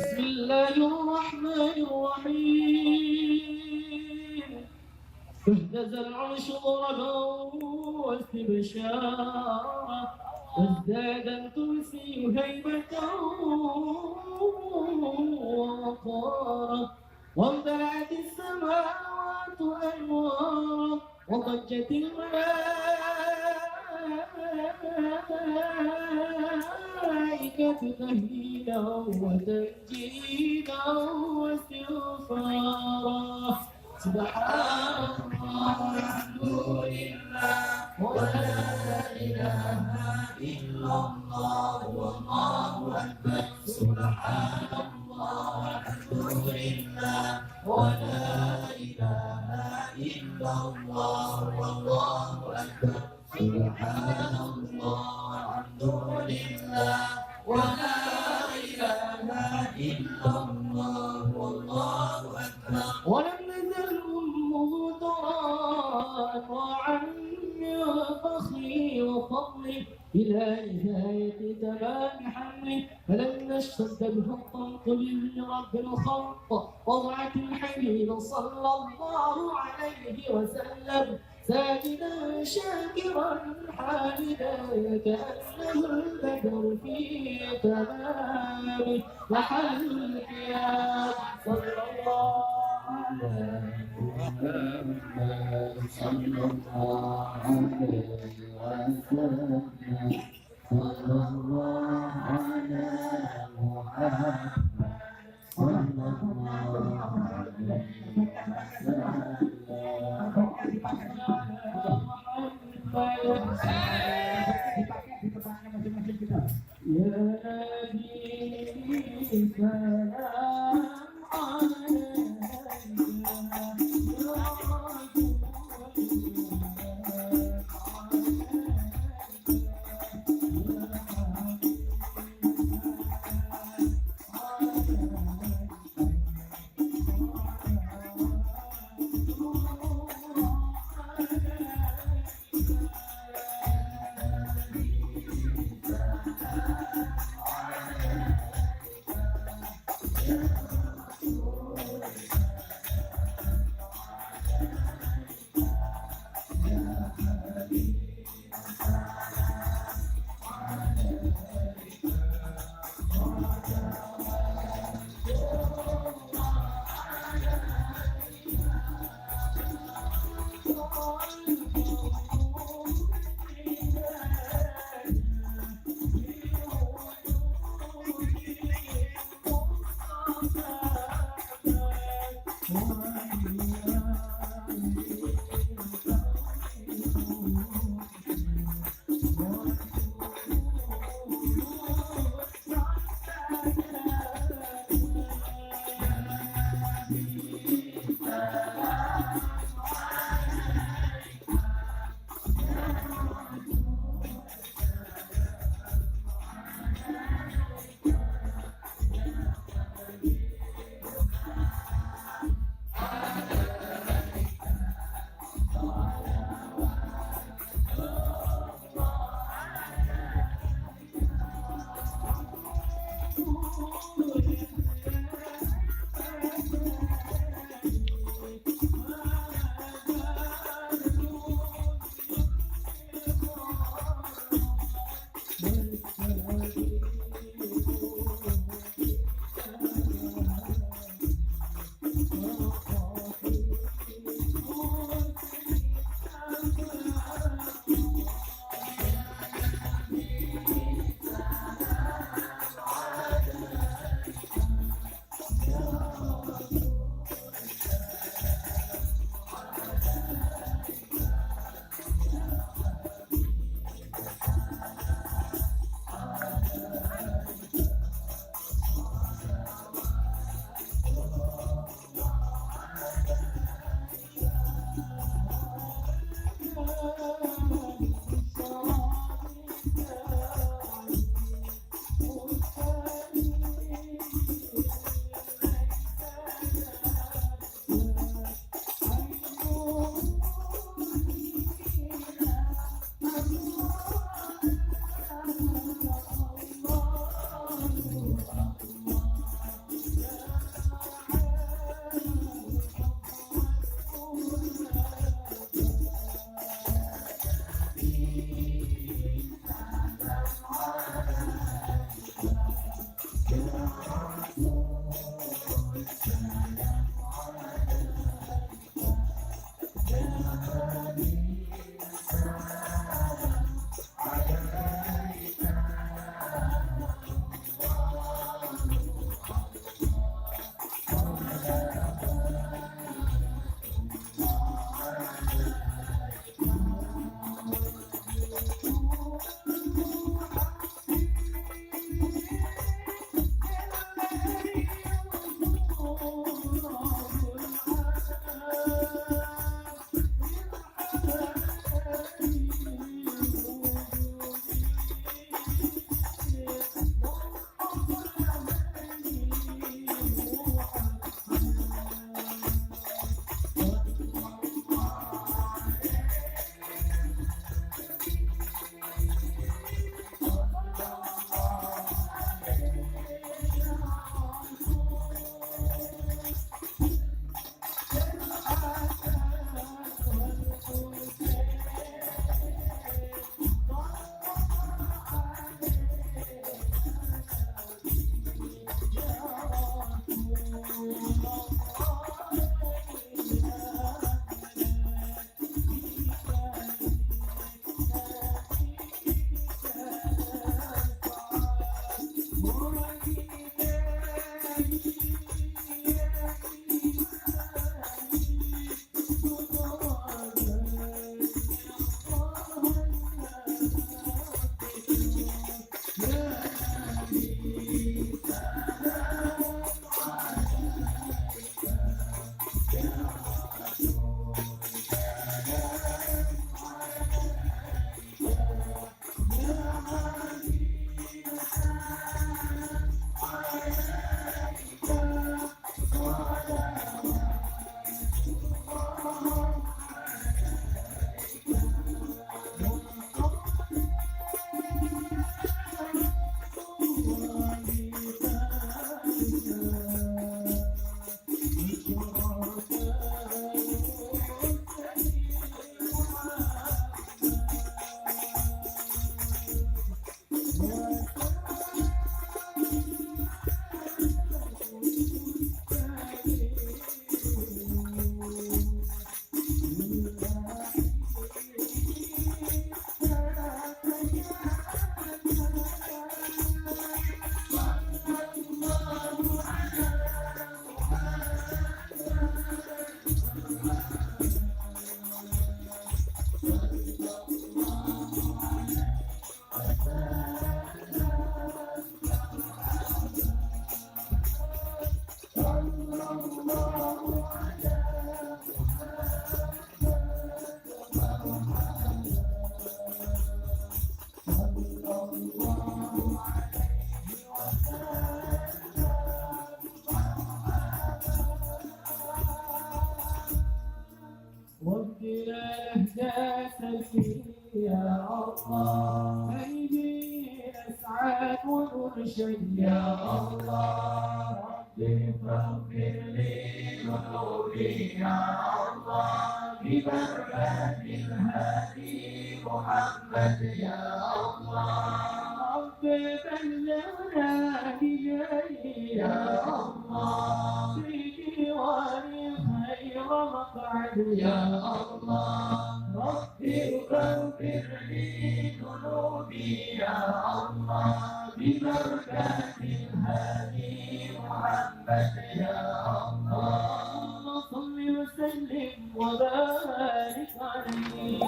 بسم الله الرحمن الرحيم اهتز العرش ضربا واستبشارا وازداد الكرسي هيبة ووقارا وامتلأت السماوات أنوارا وضجت الملائكة تهليلا وتمجيدا واستغفارا سبحان الله والحمد لله ولا إله إلا الله والله أكبر سبحان الله والحمد لله ولا إله إلا الله والله أكبر سبحان الله والحمد لله ولا إله إلا الله والله أكبر ولم نزل أمه ترى وعني وفخري وفضلي إلى نهاية تمام حملي فلم نشتد به الطنط لرب الخلق وضعت الحبيب صلى الله عليه وسلم ساجدا شاكرا حامدا كأنه البدر في تمامه محل القيام صلى الله عليه محمد صلى الله عليه وسلم صلى الله على محمد صلى الله عليه وسلم يا نبي سلام الله سيدي أسعد ونرشد يا الله ربي فاغفر لي ذنوبي يا الله ببركة الهادي محمد يا الله ربي بلغنا بجاهي يا الله في ديواني خير مقعد يا الله ربي فاغفر لي ذنوبي يا الله ببركة الهادي محمد يا الله اللهم صل وسلم وبارك عليه